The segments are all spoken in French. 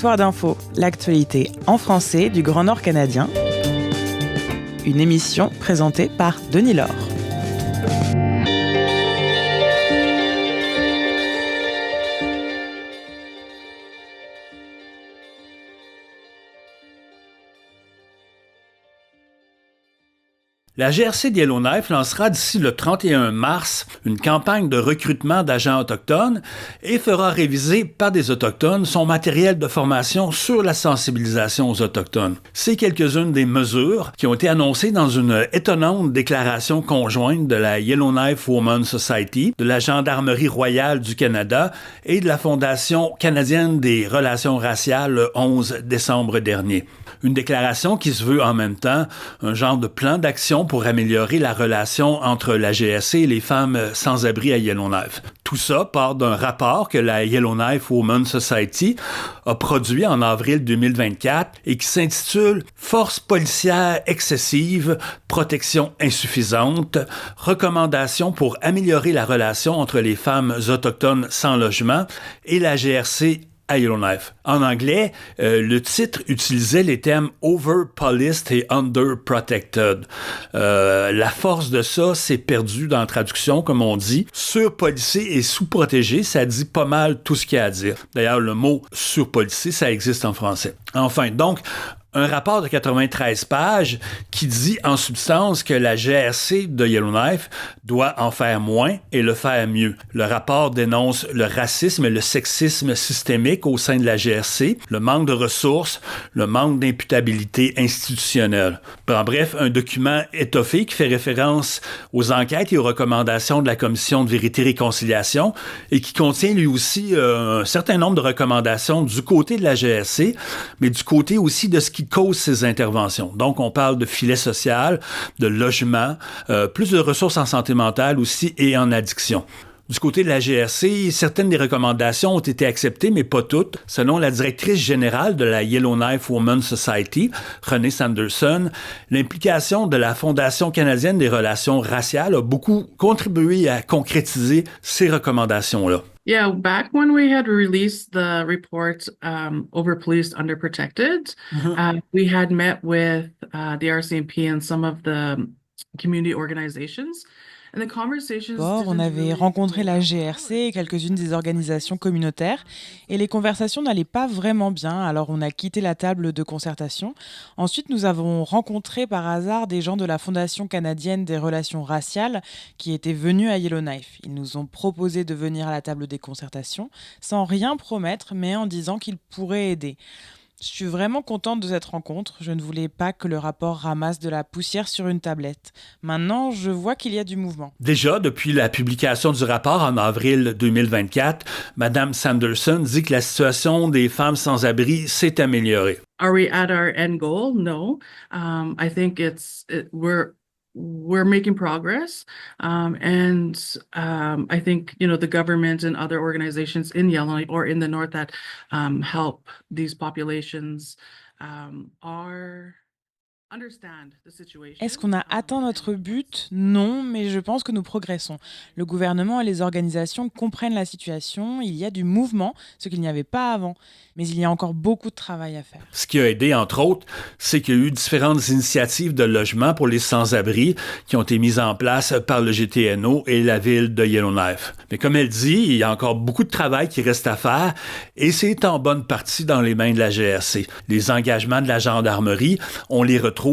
Territoire d'info, l'actualité en français du Grand Nord canadien. Une émission présentée par Denis Laure. La GRC de Yellowknife lancera d'ici le 31 mars une campagne de recrutement d'agents autochtones et fera réviser par des Autochtones son matériel de formation sur la sensibilisation aux Autochtones. C'est quelques-unes des mesures qui ont été annoncées dans une étonnante déclaration conjointe de la Yellowknife Women's Society, de la Gendarmerie royale du Canada et de la Fondation canadienne des relations raciales le 11 décembre dernier. Une déclaration qui se veut en même temps un genre de plan d'action pour améliorer la relation entre la GRC et les femmes sans-abri à Yellowknife. Tout ça part d'un rapport que la Yellowknife Women's Society a produit en avril 2024 et qui s'intitule « Force policière excessive, protection insuffisante, recommandations pour améliorer la relation entre les femmes autochtones sans logement et la GRC à Yellowknife ». En anglais, le titre utilisait les termes « over-policed » et « under-protected ». La force de ça s'est perdue dans la traduction, comme on dit. Surpolicé et sous-protégé, ça dit pas mal tout ce qu'il y a à dire. D'ailleurs, le mot « surpolicé », ça existe en français. Enfin, donc, un rapport de 93 pages qui dit en substance que la GRC de Yellowknife doit en faire moins et le faire mieux. Le rapport dénonce le racisme et le sexisme systémique au sein de la GRC, le manque de ressources, le manque d'imputabilité institutionnelle. En bref, un document étoffé qui fait référence aux enquêtes et aux recommandations de la Commission de vérité et réconciliation et qui contient lui aussi un certain nombre de recommandations du côté de la GRC, mais du côté aussi de ce qui cause ces interventions. Donc, on parle de filet social, de logement, plus de ressources en santé mentale aussi et en addiction. Du côté de la GRC, certaines des recommandations ont été acceptées, mais pas toutes. Selon la directrice générale de la Yellowknife Women's Society, Renée Sanderson, l'implication de la Fondation canadienne des relations raciales a beaucoup contribué à concrétiser ces recommandations-là. Yeah, back when we had released the report, Over-Policed, Under-Protected, we had met with the RCMP and some of the community organizations. D'abord, on avait rencontré la GRC et quelques-unes des organisations communautaires et les conversations n'allaient pas vraiment bien, alors on a quitté la table de concertation. Ensuite, nous avons rencontré par hasard des gens de la Fondation canadienne des relations raciales qui étaient venus à Yellowknife. Ils nous ont proposé de venir à la table des concertations sans rien promettre, mais en disant qu'ils pourraient aider. Je suis vraiment contente de cette rencontre. Je ne voulais pas que le rapport ramasse de la poussière sur une tablette. Maintenant, je vois qu'il y a du mouvement. Déjà, depuis la publication du rapport en avril 2024, Mme Sanderson dit que la situation des femmes sans-abri s'est améliorée. Are we at our end goal? No. I think we're making progress, and I think the government and other organizations in Yellowknife or in the north that help these populations are understand the situation. Est-ce qu'on a atteint notre but ? Non, mais je pense que nous progressons. Le gouvernement et les organisations comprennent la situation, il y a du mouvement, ce qu'il n'y avait pas avant. Mais il y a encore beaucoup de travail à faire. Ce qui a aidé, entre autres, c'est qu'il y a eu différentes initiatives de logement pour les sans-abri qui ont été mises en place par le GTNO et la ville de Yellowknife. Mais comme elle dit, il y a encore beaucoup de travail qui reste à faire et c'est en bonne partie dans les mains de la GRC. Les engagements de la gendarmerie, on les retrouve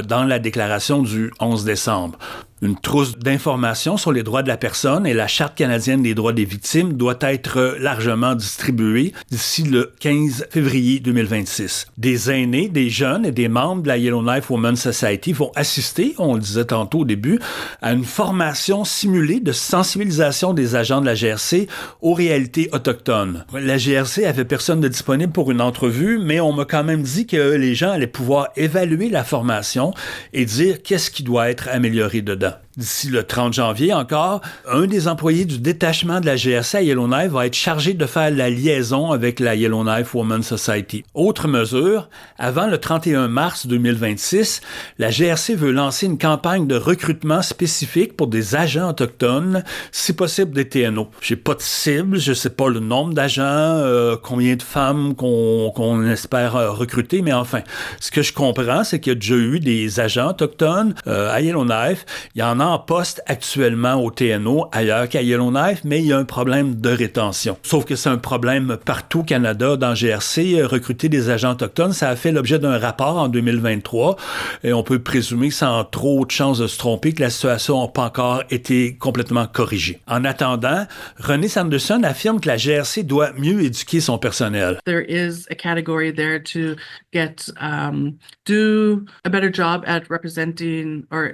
dans la déclaration du 11 décembre. Une trousse d'informations sur les droits de la personne et la Charte canadienne des droits des victimes doit être largement distribuée d'ici le 15 février 2026. Des aînés, des jeunes et des membres de la Yellowknife Women's Society vont assister, on le disait tantôt au début, à une formation simulée de sensibilisation des agents de la GRC aux réalités autochtones. La GRC avait personne de disponible pour une entrevue, mais on m'a quand même dit que les gens allaient pouvoir évaluer la formation et dire qu'est-ce qui doit être amélioré dedans. D'ici le 30 janvier encore, un des employés du détachement de la GRC à Yellowknife va être chargé de faire la liaison avec la Yellowknife Women's Society. Autre mesure, avant le 31 mars 2026, la GRC veut lancer une campagne de recrutement spécifique pour des agents autochtones, si possible des TNO. J'ai pas de cible, je sais pas le nombre d'agents, combien de femmes qu'on espère recruter, mais enfin, ce que je comprends, c'est qu'il y a déjà eu des agents autochtones à Yellowknife. Il y en a en poste actuellement au TNO ailleurs qu'à Yellowknife, mais il y a un problème de rétention. Sauf que c'est un problème partout au Canada, dans GRC, recruter des agents autochtones, ça a fait l'objet d'un rapport en 2023 et on peut présumer sans trop de chances de se tromper que la situation n'a pas encore été complètement corrigée. En attendant, René Sanderson affirme que la GRC doit mieux éduquer son personnel. There is a category there to do a better job at representing or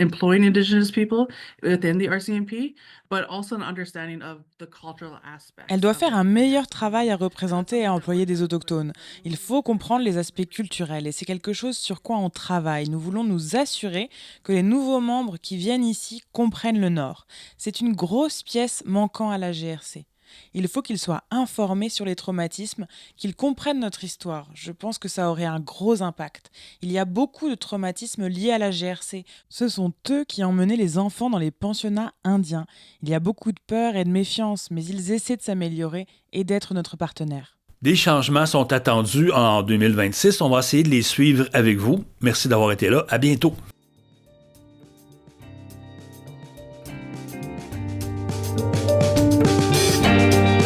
employing Indigenous people within the RCMP, but also an understanding of the cultural aspects. Elle doit faire un meilleur travail à représenter et à employer des autochtones. Il faut comprendre les aspects culturels et c'est quelque chose sur quoi on travaille. Nous voulons nous assurer que les nouveaux membres qui viennent ici comprennent le Nord. C'est une grosse pièce manquant à la GRC. Il faut qu'ils soient informés sur les traumatismes, qu'ils comprennent notre histoire. Je pense que ça aurait un gros impact. Il y a beaucoup de traumatismes liés à la GRC. Ce sont eux qui emmenaient les enfants dans les pensionnats indiens. Il y a beaucoup de peur et de méfiance, mais ils essaient de s'améliorer et d'être notre partenaire. Des changements sont attendus en 2026. On va essayer de les suivre avec vous. Merci d'avoir été là. À bientôt.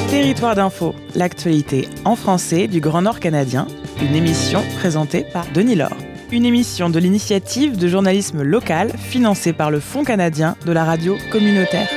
Territoire d'info, l'actualité en français du Grand Nord canadien, une émission présentée par Denis Laure. Une émission de l'initiative de journalisme local financée par le Fonds canadien de la radio communautaire.